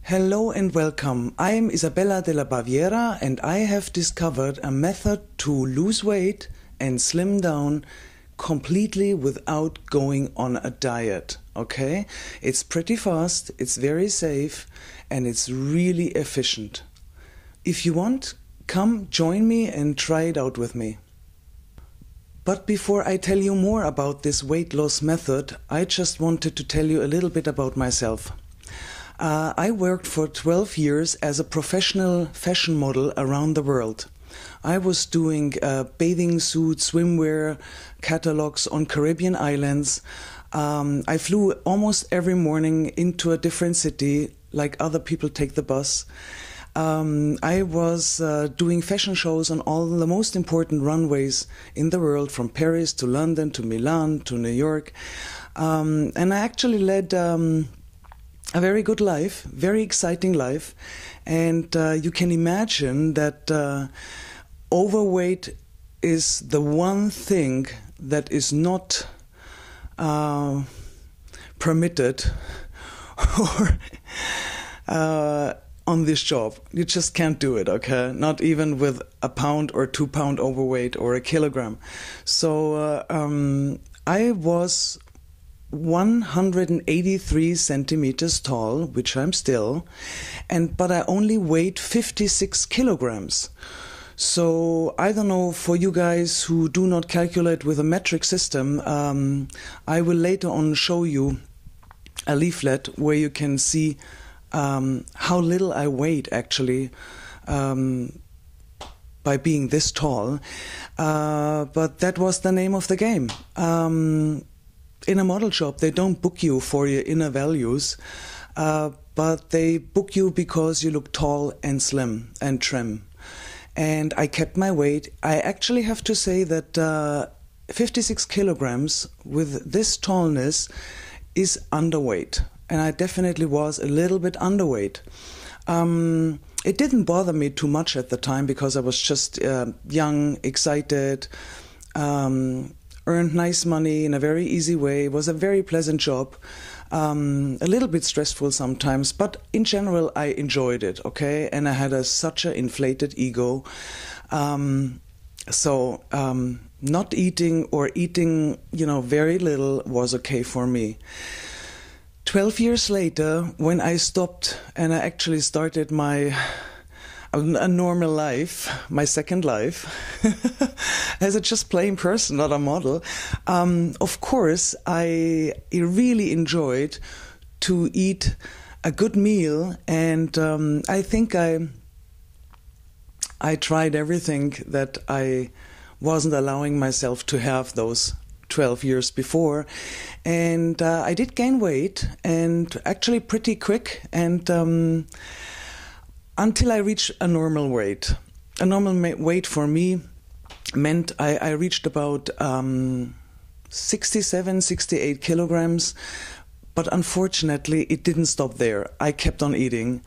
Hello and welcome. I am Isabella de la Baviera and I have discovered a method to lose weight and slim down completely without going on a diet. Okay? It's pretty fast, it's very safe, and it's really efficient. If you want, come join me and try it out with me. But before I tell you more about this weight loss method, I just wanted to tell you a little bit about myself. I worked for 12 years as a professional fashion model around the world. I was doing bathing suits, swimwear, catalogs on Caribbean islands. I flew almost every morning into a different city, like other people take the bus. I was doing fashion shows on all the most important runways in the world, from Paris to London to Milan to New York. And I actually led a very good life, very exciting life. And you can imagine that overweight is the one thing that is not permitted or on this job. You just can't do it, okay? Not even with a pound or 2 pound overweight or a kilogram. So I was 183 centimeters tall, which I'm still, but I only weighed 56 kilograms. So I don't know, for you guys who do not calculate with a metric system, I will later on show you a leaflet where you can see how little I weighed actually by being this tall. But that was the name of the game. In a model shop, they don't book you for your inner values, but they book you because you look tall and slim and trim. And I kept my weight. I actually have to say that 56 kilograms with this tallness is underweight. And I definitely was a little bit underweight. It didn't bother me too much at the time because I was just young, excited, earned nice money in a very easy way. It was a very pleasant job, a little bit stressful sometimes, but in general I enjoyed it, okay? And I had such an inflated ego. So not eating or eating, very little was okay for me. 12 years later, when I stopped and I actually started a normal life, my second life, as a just plain person, not a model. Of course, I really enjoyed to eat a good meal, and I think I tried everything that I wasn't allowing myself to have those 12 years before, and I did gain weight, and actually pretty quick, and until I reached a normal weight. A normal weight for me meant I reached about 67, 68 kilograms, but unfortunately it didn't stop there. I kept on eating,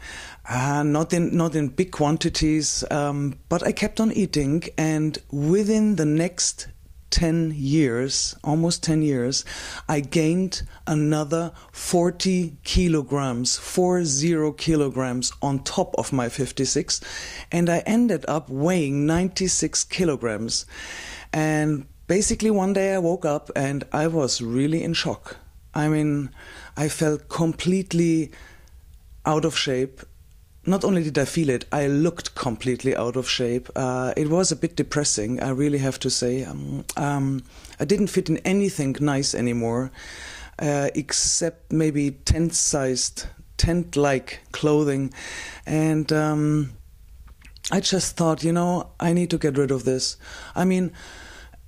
not in big quantities, but I kept on eating, and within the next 10 years, almost 10 years, I gained another 40 kilograms, 40 kilograms on top of my 56, and I ended up weighing 96 kilograms. And basically one day I woke up and I was really in shock. I mean, I felt completely out of shape. Not only did I feel it, I looked completely out of shape. It was a bit depressing, I really have to say. I didn't fit in anything nice anymore, except maybe tent-like clothing. And I just thought, I need to get rid of this. I mean,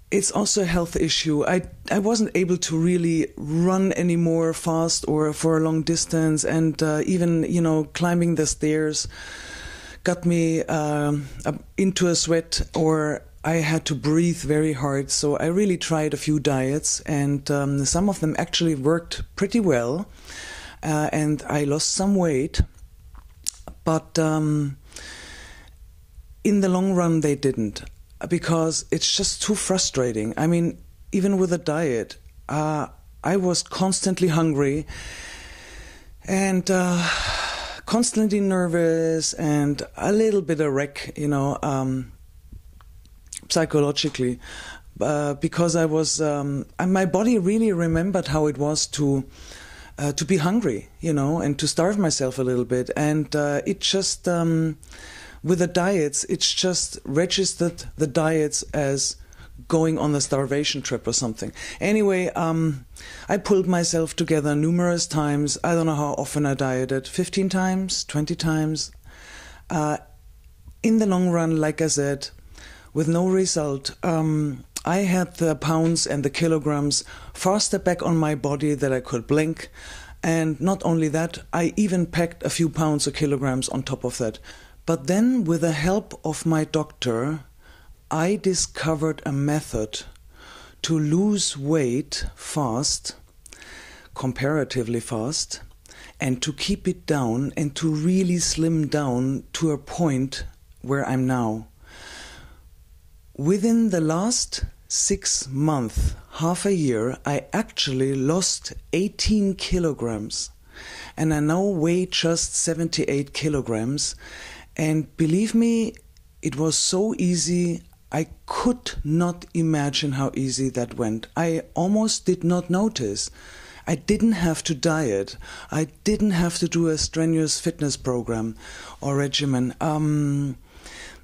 it's also a health issue. I wasn't able to really run anymore fast or for a long distance, and even climbing the stairs got me into a sweat, or I had to breathe very hard. So I really tried a few diets, and some of them actually worked pretty well, and I lost some weight, but in the long run they didn't. Because it's just too frustrating. I mean, even with a diet, I was constantly hungry and constantly nervous and a little bit a wreck, psychologically, because I was, and my body really remembered how it was to be hungry, and to starve myself a little bit, and it just with the diets, it's just registered the diets as going on a starvation trip or something. Anyway, I pulled myself together numerous times. I don't know how often I dieted, 15 times, 20 times. In the long run, like I said, with no result, I had the pounds and the kilograms faster back on my body than I could blink. And not only that, I even packed a few pounds or kilograms on top of that. But then, with the help of my doctor, I discovered a method to lose weight fast, comparatively fast, and to keep it down and to really slim down to a point where I'm now. Within the last 6 months, half a year, I actually lost 18 kilograms. And I now weigh just 78 kilograms. And believe me, it was so easy. I could not imagine how easy that went. I almost did not notice. I didn't have to diet. I didn't have to do a strenuous fitness program or regimen.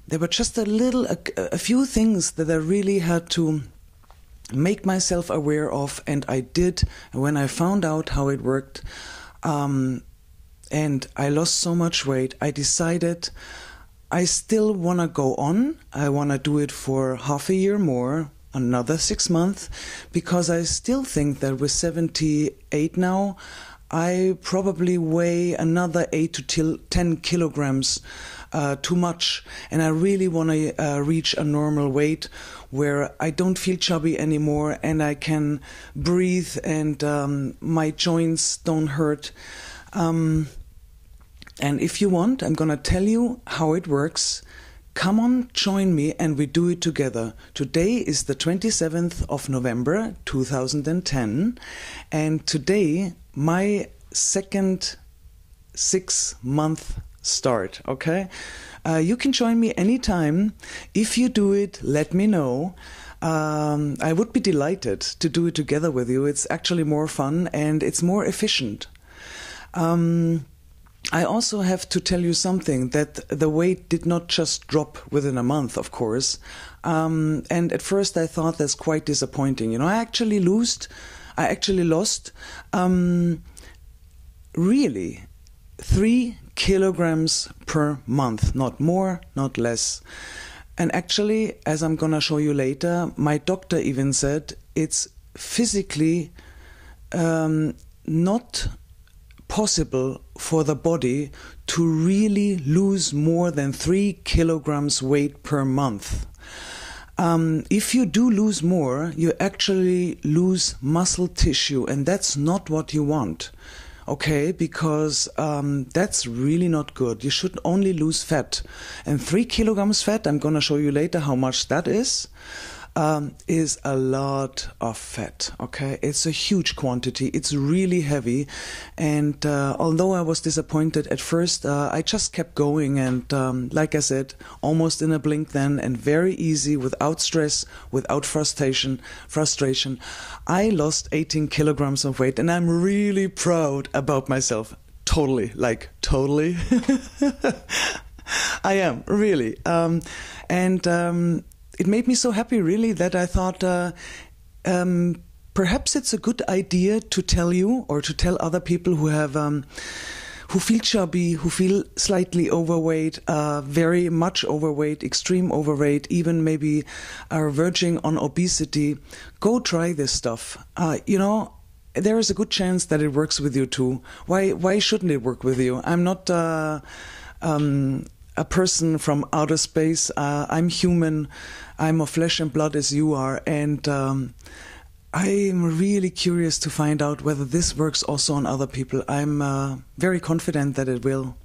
There were just a few things that I really had to make myself aware of, and I did. And when I found out how it worked, and I lost so much weight, I decided I still want to go on. I want to do it for half a year more, another 6 months, because I still think that with 78 now, I probably weigh another 8 to 10 kilograms too much. And I really want to reach a normal weight where I don't feel chubby anymore and I can breathe and my joints don't hurt. And if you want, I'm going to tell you how it works. Come on, join me, and we do it together. Today is the 27th of November, 2010, and today, my second 6-month start, okay? You can join me anytime. If you do it, let me know. I would be delighted to do it together with you. It's actually more fun and it's more efficient. I also have to tell you something, that the weight did not just drop within a month, of course. And at first I thought that's quite disappointing. I actually lost really 3 kilograms per month, not more, not less. And actually, as I'm going to show you later, my doctor even said it's physically not possible for the body to really lose more than 3 kilograms weight per month. If you do lose more, you actually lose muscle tissue, and that's not what you want. Okay, because that's really not good. You should only lose fat. And 3 kilograms fat, I'm going to show you later how much that is a lot of fat. Okay, it's a huge quantity. It's really heavy. And although I was disappointed at first, I just kept going. And like I said, almost in a blink then, and very easy, without stress, without frustration, I lost 18 kilograms of weight. And I'm really proud about myself. Totally. I am, really. It made me so happy, really, that I thought perhaps it's a good idea to tell you or to tell other people who have who feel chubby, who feel slightly overweight, very much overweight, extreme overweight, even maybe are verging on obesity. Go try this stuff. There is a good chance that it works with you too. Why shouldn't it work with you? I'm not a person from outer space. I'm human. I'm of flesh and blood as you are, and I'm really curious to find out whether this works also on other people. I'm very confident that it will.